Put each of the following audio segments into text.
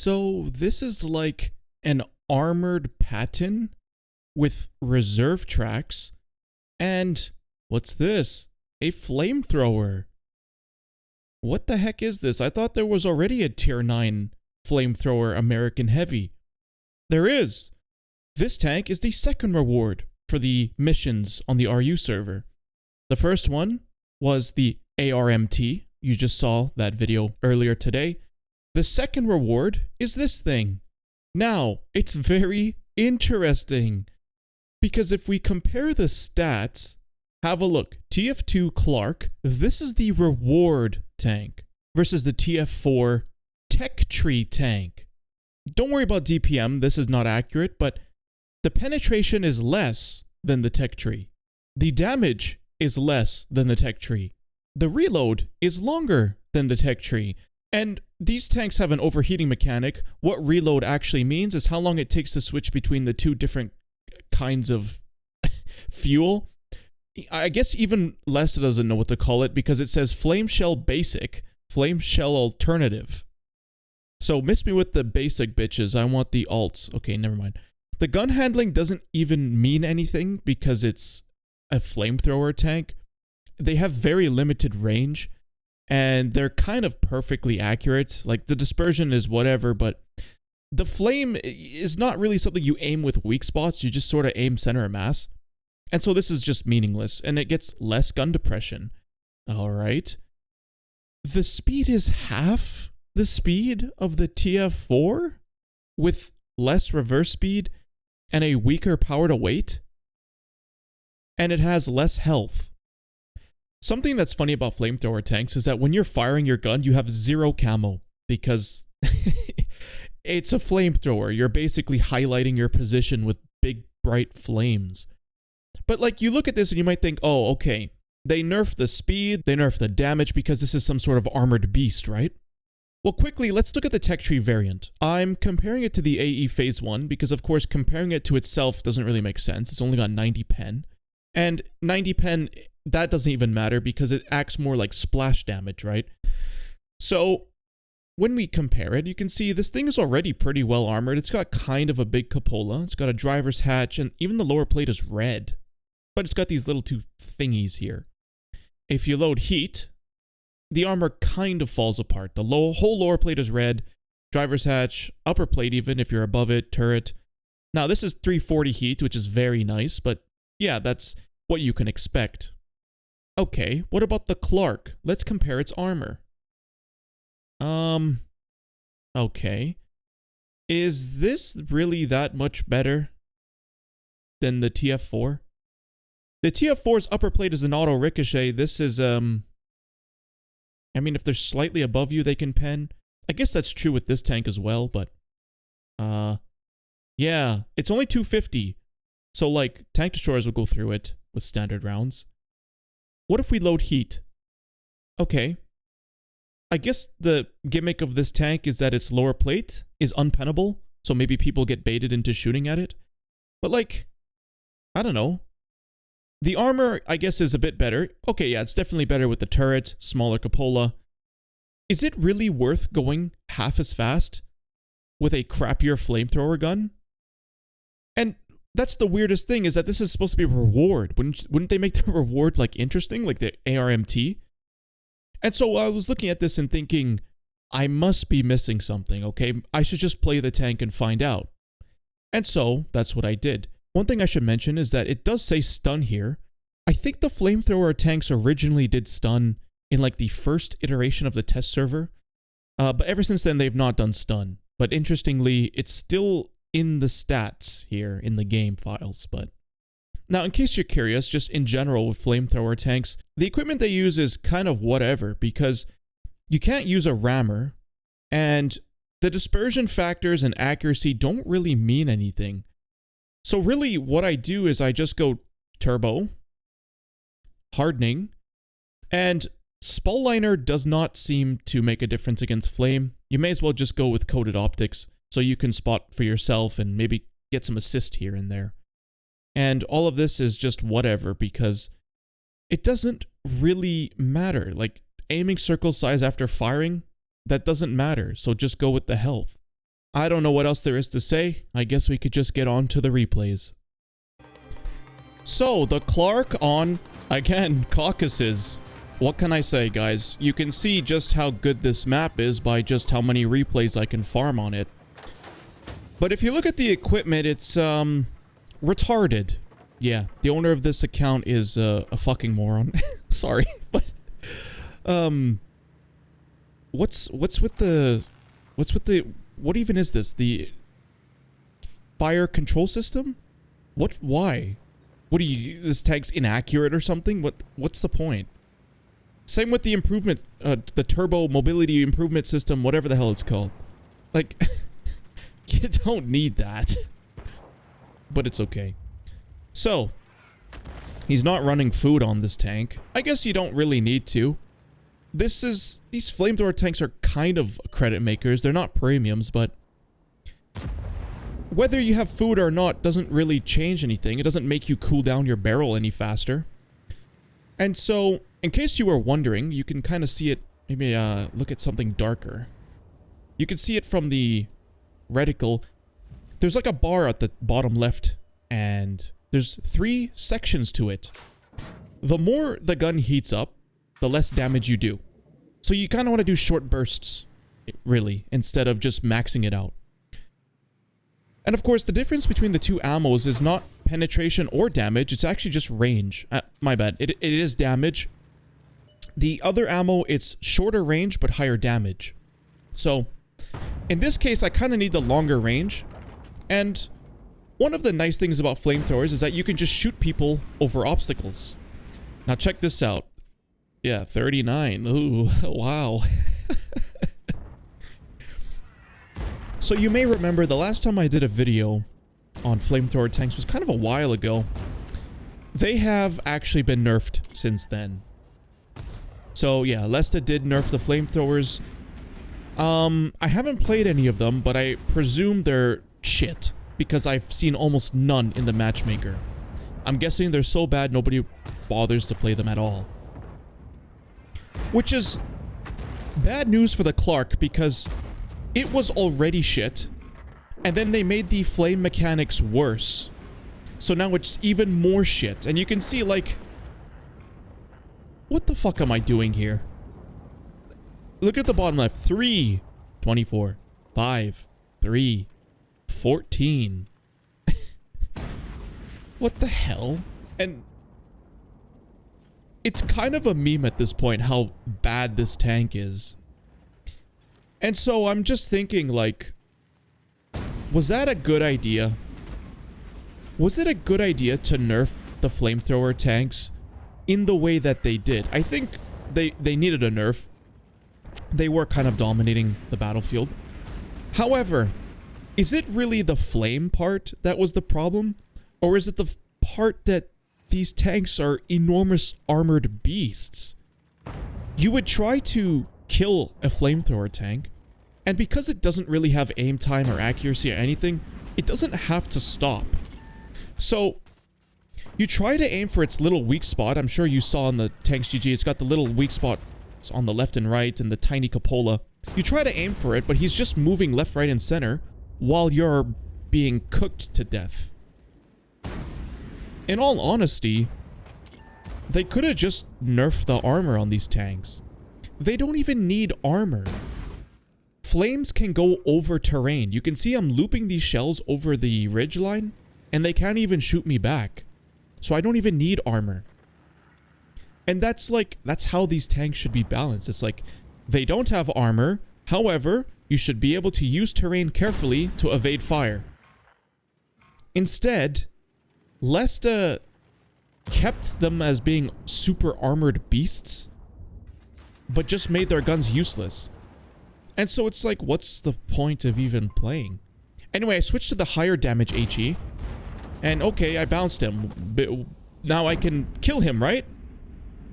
So this is like an armored Patton with reserve tracks and what's this? A flamethrower. What the heck is this? I thought there was already a tier 9 flamethrower American Heavy. There is. This tank is the second reward for the missions on the RU server. The first one was the ARMT. You just saw that video earlier today. The second reward is this thing. Now, it's very interesting because if we compare the stats, have a look. TF2 Clark, this is the reward tank versus the TF4 Tech Tree tank. Don't worry about DPM, this is not accurate, but the penetration is less than the Tech Tree. The damage is less than the Tech Tree. The reload is longer than the Tech Tree. And these tanks have an overheating mechanic. What reload actually means is how long it takes to switch between the two different kinds of fuel. I guess even Lessa doesn't know what to call it because it says Flame Shell Basic, Flame Shell Alternative. So miss me with the basic bitches, I want the alts. Okay, never mind. The gun handling doesn't even mean anything because it's a flamethrower tank. They have very limited range and they're kind of perfectly accurate. Like the dispersion is whatever, but the flame is not really something you aim with weak spots. You just sort of aim center of mass. And so this is just meaningless and it gets less gun depression. All right. The speed is half the speed of the TF4 with less reverse speed and a weaker power to weight. And it has less health. Something that's funny about flamethrower tanks is that when you're firing your gun, you have 0 camo because it's a flamethrower. You're basically highlighting your position with big, bright flames. But like you look at this and you might think, oh, okay, they nerfed the speed, they nerfed the damage because this is some sort of armored beast, right? Well, quickly, let's look at the Tech Tree variant. I'm comparing it to the AE Phase 1 because, of course, comparing it to itself doesn't really make sense. It's only got 90 pen. And 90 pen, that doesn't even matter because it acts more like splash damage, right? So when we compare it, you can see this thing is already pretty well armored. It's got kind of a big cupola. It's got a driver's hatch, and even the lower plate is red. But it's got these little two thingies here. If you load heat, the armor kind of falls apart. The whole lower plate is red, driver's hatch, upper plate even if you're above it, turret. Now this is 340 heat, which is very nice, but yeah, that's what you can expect. Okay, what about the Clark? Let's compare its armor. Okay. Is this really that much better than the TF4? The TF4's upper plate is an auto ricochet. This is, I mean, if they're slightly above you, they can pen. I guess that's true with this tank as well, but, yeah, it's only 250. So, like, tank destroyers will go through it with standard rounds. What if we load heat? Okay. I guess the gimmick of this tank is that its lower plate is unpennable, so maybe people get baited into shooting at it. But, like, I don't know. The armor, I guess, is a bit better. Okay, yeah, it's definitely better with the turret, smaller cupola. Is it really worth going half as fast with a crappier flamethrower gun? And that's the weirdest thing, is that this is supposed to be a reward. Wouldn't they make the reward, like, interesting, like the ARMT? And so I was looking at this and thinking, I must be missing something, okay? I should just play the tank and find out. And so, that's what I did. One thing I should mention is that it does say stun here. I think the flamethrower tanks originally did stun in like the first iteration of the test server. But ever since then, they've not done stun. But interestingly, it's still in the stats here in the game files. But now, in case you're curious, just in general with flamethrower tanks, the equipment they use is kind of whatever because you can't use a rammer and the dispersion factors and accuracy don't really mean anything. So really what I do is I just go turbo, hardening, and Spall Liner does not seem to make a difference against flame. You may as well just go with coated optics so you can spot for yourself and maybe get some assist here and there. And all of this is just whatever because it doesn't really matter. Like aiming circle size after firing, that doesn't matter. So just go with the health. I don't know what else there is to say. I guess we could just get on to the replays. So, the Clark on, again, Caucasus. What can I say, guys? You can see just how good this map is by just how many replays I can farm on it. But if you look at the equipment, it's, retarded. Yeah, the owner of this account is, a fucking moron. Sorry, but, what even is this? The fire control system? Why? What do you, this tank's inaccurate or something? What's the point? Same with the improvement, the turbo mobility improvement system, whatever the hell it's called. Like, you don't need that. But it's okay. So, he's not running food on this tank. I guess you don't really need to. These flamethrower tanks are kind of credit makers. They're not premiums, but whether you have food or not doesn't really change anything. It doesn't make you cool down your barrel any faster. And so, in case you were wondering, you can kind of see it. Maybe look at something darker. You can see it from the reticle. There's like a bar at the bottom left, and there's 3 sections to it. The more the gun heats up, the less damage you do. So you kind of want to do short bursts, really, instead of just maxing it out. And of course, the difference between the 2 ammos is not penetration or damage, it's actually just range. My bad, it is damage. The other ammo, it's shorter range, but higher damage. So, in this case, I kind of need the longer range. And one of the nice things about flamethrowers is that you can just shoot people over obstacles. Now check this out. Yeah, 39. Ooh, wow. So you may remember the last time I did a video on flamethrower tanks was kind of a while ago. They have actually been nerfed since then. So yeah, Lesta did nerf the flamethrowers. I haven't played any of them, but I presume they're shit because I've seen almost none in the matchmaker. I'm guessing they're so bad nobody bothers to play them at all. Which is bad news for the Clark because it was already shit, and then they made the flame mechanics worse. So now it's even more shit, and you can see, like, what the fuck am I doing here? Look at the bottom left. 3, 24, 5, 3, 14. What the hell? And it's kind of a meme at this point how bad this tank is. And so I'm just thinking, like, was that a good idea? Was it a good idea to nerf the flamethrower tanks in the way that they did? I think they needed a nerf. They were kind of dominating the battlefield. However, is it really the flame part that was the problem? Or is it the part that these tanks are enormous armored beasts? You would try to kill a flamethrower tank, and because it doesn't really have aim time or accuracy or anything, it doesn't have to stop. So, you try to aim for its little weak spot. I'm sure you saw on the Tanks GG, it's got the little weak spot on the left and right and the tiny cupola. You try to aim for it, but he's just moving left, right, and center while you're being cooked to death. In all honesty, they could have just nerfed the armor on these tanks. They don't even need armor. Flames can go over terrain. You can see I'm looping these shells over the ridgeline, and they can't even shoot me back. So I don't even need armor. And that's how these tanks should be balanced. It's like, they don't have armor, however, you should be able to use terrain carefully to evade fire. Instead, Lesta kept them as being super armored beasts, but just made their guns useless. And so it's like, what's the point of even playing? Anyway, I switched to the higher damage HE. And okay, I bounced him. But now I can kill him, right?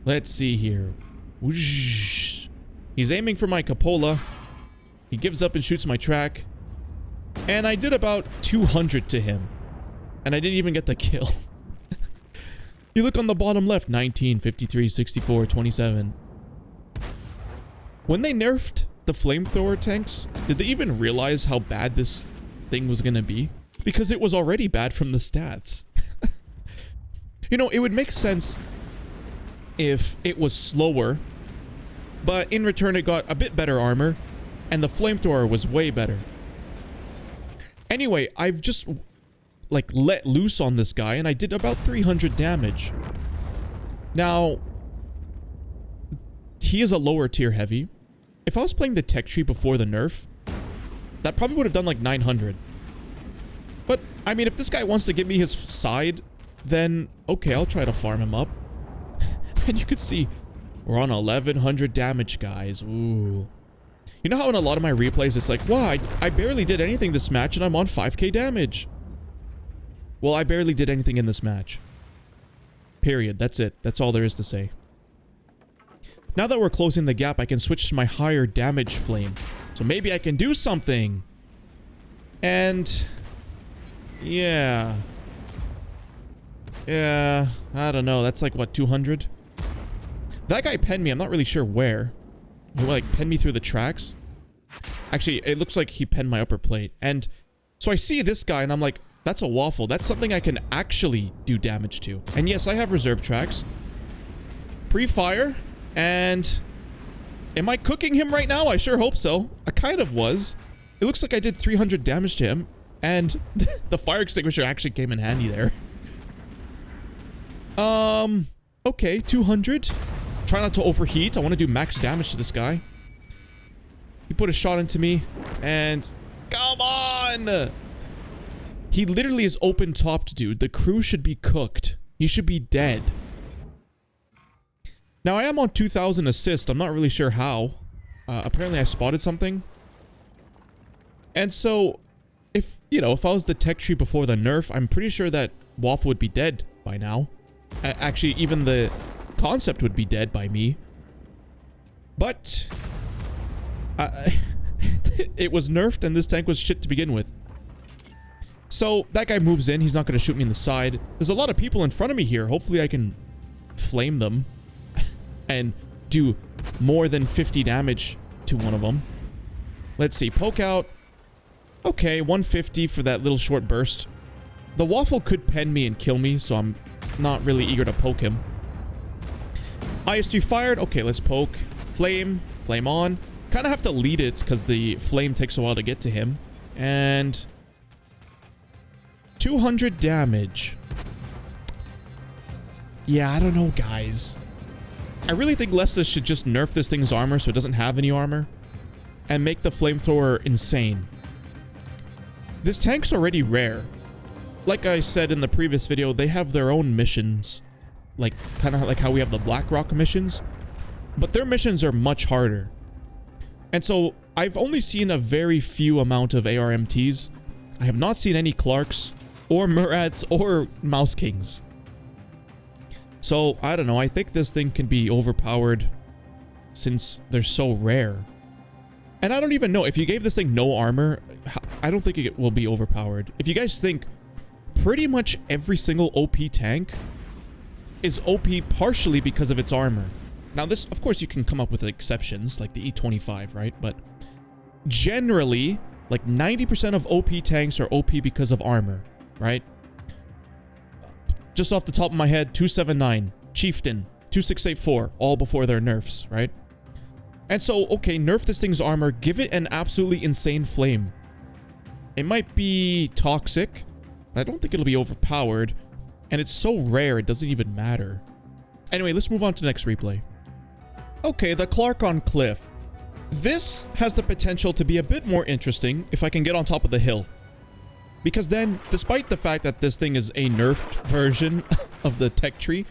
Let's see here. Whoosh. He's aiming for my cupola. He gives up and shoots my track. And I did about 200 to him. And I didn't even get the kill. You look on the bottom left. 19, 53, 64, 27. When they nerfed the flamethrower tanks, did they even realize how bad this thing was gonna be? Because it was already bad from the stats. You know, it would make sense if it was slower, but in return it got a bit better armor, and the flamethrower was way better. Anyway, I've just, like, let loose on this guy, and I did about 300 damage. Now, he is a lower tier heavy. If I was playing the tech tree before the nerf, that probably would have done like 900. But, I mean, if this guy wants to give me his side, then, okay, I'll try to farm him up. And you could see, we're on 1100 damage, guys. Ooh. You know how in a lot of my replays, it's like, wow, I barely did anything this match, and I'm on 5k damage. Well, I barely did anything in this match. Period. That's it. That's all there is to say. Now that we're closing the gap, I can switch to my higher damage flame. So maybe I can do something. And... yeah. Yeah, I don't know. That's like, what, 200? That guy penned me. I'm not really sure where. He, like, penned me through the tracks. Actually, it looks like he penned my upper plate. And so I see this guy, and I'm like, that's a waffle. That's something I can actually do damage to. And yes, I have reserve tracks. Pre-fire. And... am I cooking him right now? I sure hope so. I kind of was. It looks like I did 300 damage to him. And the fire extinguisher actually came in handy there. Okay, 200. Try not to overheat. I want to do max damage to this guy. He put a shot into me. And... come on! He literally is open-topped, dude. The crew should be cooked. He should be dead. Now, I am on 2,000 assist. I'm not really sure how. Apparently, I spotted something. And so, if, you know, if I was the tech tree before the nerf, I'm pretty sure that Waffle would be dead by now. Actually, even the concept would be dead by me. But... it was nerfed, and this tank was shit to begin with. So, that guy moves in. He's not going to shoot me in the side. There's a lot of people in front of me here. Hopefully, I can flame them. And do more than 50 damage to one of them. Let's see. Poke out. Okay, 150 for that little short burst. The waffle could pen me and kill me, so I'm not really eager to poke him. IS3 fired. Okay, let's poke. Flame. Flame on. Kind of have to lead it because the flame takes a while to get to him. And... 200 damage. Yeah, I don't know, guys. I really think Leslie should just nerf this thing's armor so it doesn't have any armor. And make the flamethrower insane. This tank's already rare. Like I said in the previous video, they have their own missions. Like, kind of like how we have the BlackRock missions. But their missions are much harder. And so, I've only seen a very few amount of ARMTs. I have not seen any Clarks, or Murats, or Mouse Kings. So, I don't know, I think this thing can be overpowered since they're so rare. And I don't even know, if you gave this thing no armor, I don't think it will be overpowered. If you guys think pretty much every single OP tank is OP partially because of its armor. Now this, of course, you can come up with exceptions, like the E25, right? But generally, like 90% of OP tanks are OP because of armor, right? Just off the top of my head, 279, Chieftain, 2684, all before their nerfs, right? And so, okay, nerf this thing's armor, give it an absolutely insane flame. It might be toxic, but I don't think it'll be overpowered. And it's so rare, it doesn't even matter. Anyway, let's move on to the next replay. Okay, the Clark on Cliff. This has the potential to be a bit more interesting if I can get on top of the hill. Because then, despite the fact that this thing is a nerfed version of the tech tree,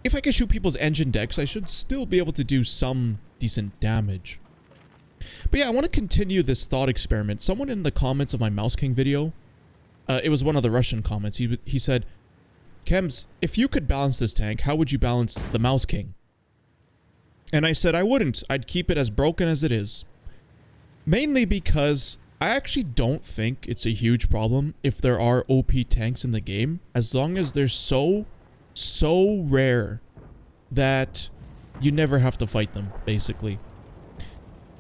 if I can shoot people's engine decks, I should still be able to do some decent damage. But yeah, I want to continue this thought experiment. Someone in the comments of my Mouse King video, it was one of the Russian comments, he said, Chems, if you could balance this tank, how would you balance the Mouse King? And I said I wouldn't. I'd keep it as broken as it is. Mainly because I actually don't think it's a huge problem if there are OP tanks in the game, as long as they're so rare that you never have to fight them, basically.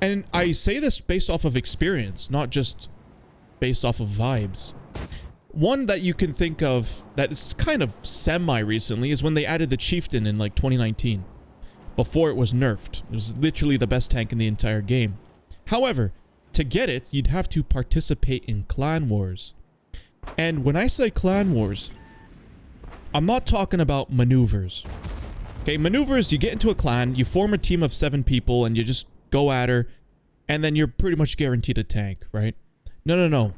And I say this based off of experience, not just based off of vibes. One that you can think of that is kind of semi-recently is when they added the Chieftain in like 2019. Before it was nerfed. It was literally the best tank in the entire game. However, to get it, you'd have to participate in clan wars. And when I say clan wars, I'm not talking about maneuvers. Okay, maneuvers, you get into a clan, you form a team of 7 people, and you just go at her, and then you're pretty much guaranteed a tank, right? No.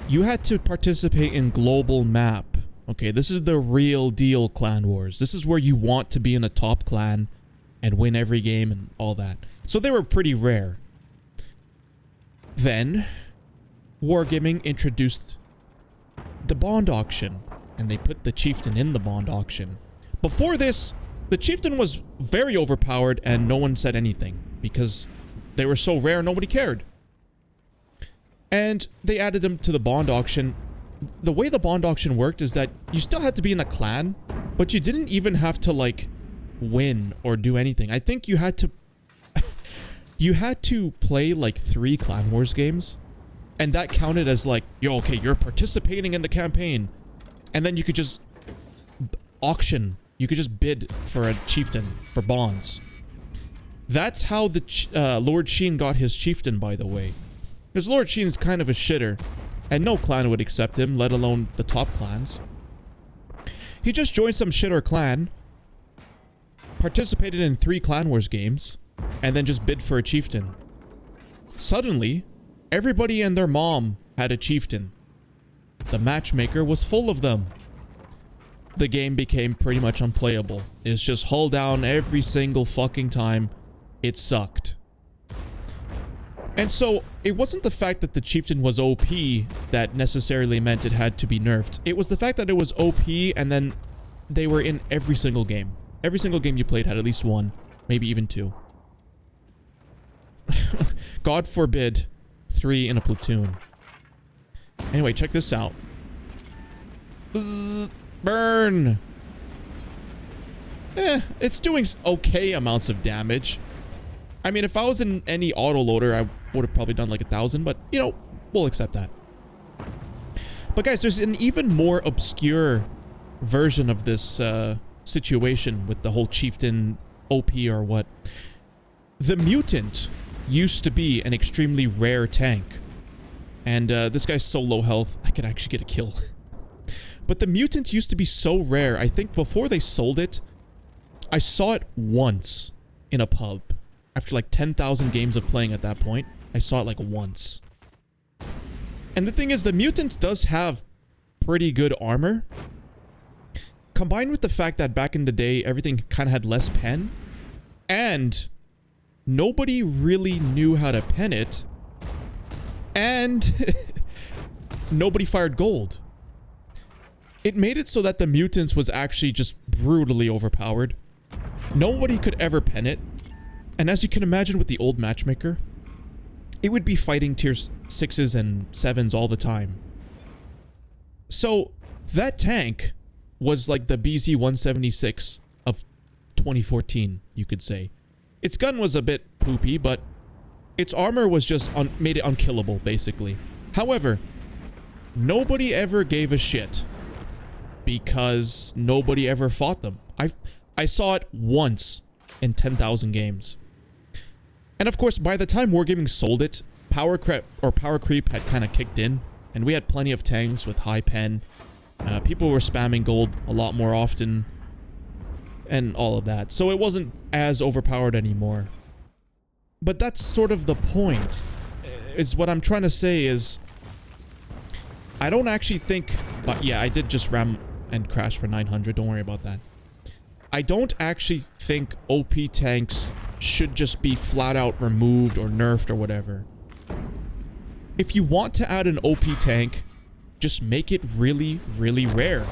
You had to participate in global map. Okay, this is the real deal clan wars. This is where you want to be in a top clan and win every game and all that. So they were pretty rare. Then, Wargaming introduced the bond auction, and they put the Chieftain in the bond auction. Before this, the Chieftain was very overpowered and no one said anything because they were so rare nobody cared. And they added them to the bond auction. The way the bond auction worked is that you still had to be in a clan, but you didn't even have to like win or do anything. I think you had to you had to play like 3 Clan Wars games, and that counted as like, yo, okay, you're participating in the campaign. And then you could just auction, you could just bid for a Chieftain for bonds. That's how the Lord Sheen got his Chieftain, by the way. Because Lord Sheen is kind of a shitter, and no clan would accept him, let alone the top clans. He just joined some shitter clan, participated in 3 Clan Wars games, and then just bid for a Chieftain. Suddenly, everybody and their mom had a Chieftain. The matchmaker was full of them. The game became pretty much unplayable. It's just hull down every single fucking time. It sucked. And so, it wasn't the fact that the Chieftain was OP that necessarily meant it had to be nerfed. It was the fact that it was OP and then they were in every single game. Every single game you played had at least 1, maybe even 2. God forbid 3 in a platoon. Anyway, check this out. Bzzz, burn! It's doing okay amounts of damage. I mean, if I was in any autoloader, I would have probably done like 1,000, but, you know, we'll accept that. But guys, there's an even more obscure version of this situation with the whole Chieftain OP or what. The Mutant used to be an extremely rare tank. And this guy's so low health, I could actually get a kill. But the Mutant used to be so rare, I think before they sold it, I saw it once in a pub. After like 10,000 games of playing at that point, I saw it like once. And the thing is, the Mutant does have pretty good armor. Combined with the fact that back in the day, everything kind of had less pen. And nobody really knew how to pen it. And nobody fired gold. It made it so that the Mutants was actually just brutally overpowered. Nobody could ever pen it. And as you can imagine with the old matchmaker, it would be fighting tier 6s and 7s all the time. So that tank was like the BZ-176 of 2014, you could say. Its gun was a bit poopy, but its armor was just made it unkillable, basically. However, nobody ever gave a shit because nobody ever fought them. I saw it once in 10,000 games. And of course, by the time Wargaming sold it, power creep had kind of kicked in, and we had plenty of tanks with high pen. People were spamming gold a lot more often, and all of that. So it wasn't as overpowered anymore. But that's sort of the point. It's what I'm trying to say is, I don't actually think, but yeah, I did just ram and crash for 900. Don't worry about that. I don't actually think OP tanks should just be flat out removed or nerfed or whatever. If you want to add an OP tank, just make it really, really rare.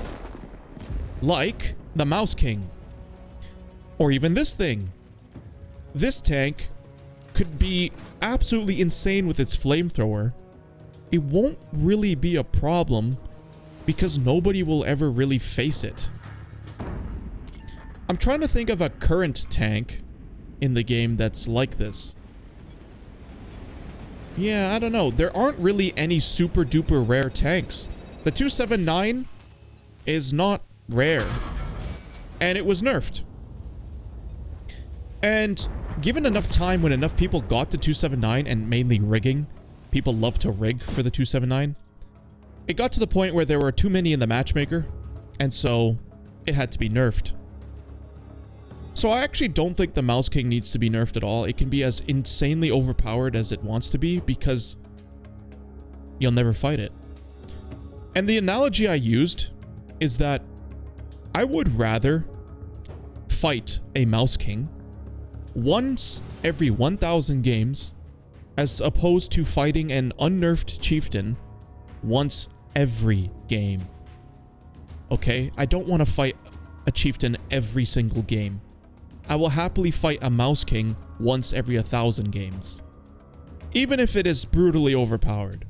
Like the Mouse King. Or even this thing. This tank could be absolutely insane with its Flamethrower. It won't really be a problem because nobody will ever really face it. I'm trying to think of a current tank in the game that's like this. Yeah, I don't know. There aren't really any super duper rare tanks. The 279 is not rare. And it was nerfed. And given enough time when enough people got to 279 and mainly rigging, people love to rig for the 279, it got to the point where there were too many in the matchmaker, and so it had to be nerfed. So I actually don't think the Mouse King needs to be nerfed at all. It can be as insanely overpowered as it wants to be because you'll never fight it. And the analogy I used is that I would rather fight a Mouse King once every 1,000 games as opposed to fighting an unnerfed chieftain once every game. Okay? I don't want to fight a chieftain every single game. I will happily fight a Mouse King once every 1,000 games. Even if it is brutally overpowered.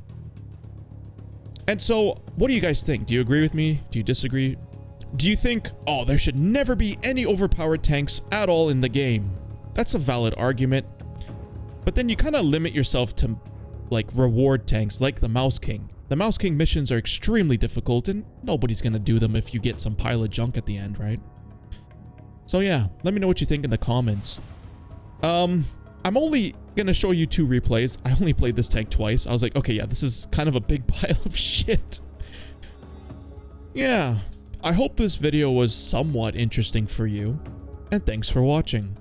And so, what do you guys think? Do you agree with me? Do you disagree? Do you think, oh, there should never be any overpowered tanks at all in the game? That's a valid argument. But then you kind of limit yourself to, like, reward tanks like the Mouse King. The Mouse King missions are extremely difficult, and nobody's gonna do them if you get some pile of junk at the end, right? So yeah, let me know what you think in the comments. I'm only gonna show you 2 replays. I only played this tank twice. I was like, okay, yeah, this is kind of a big pile of shit. Yeah, I hope this video was somewhat interesting for you, and thanks for watching.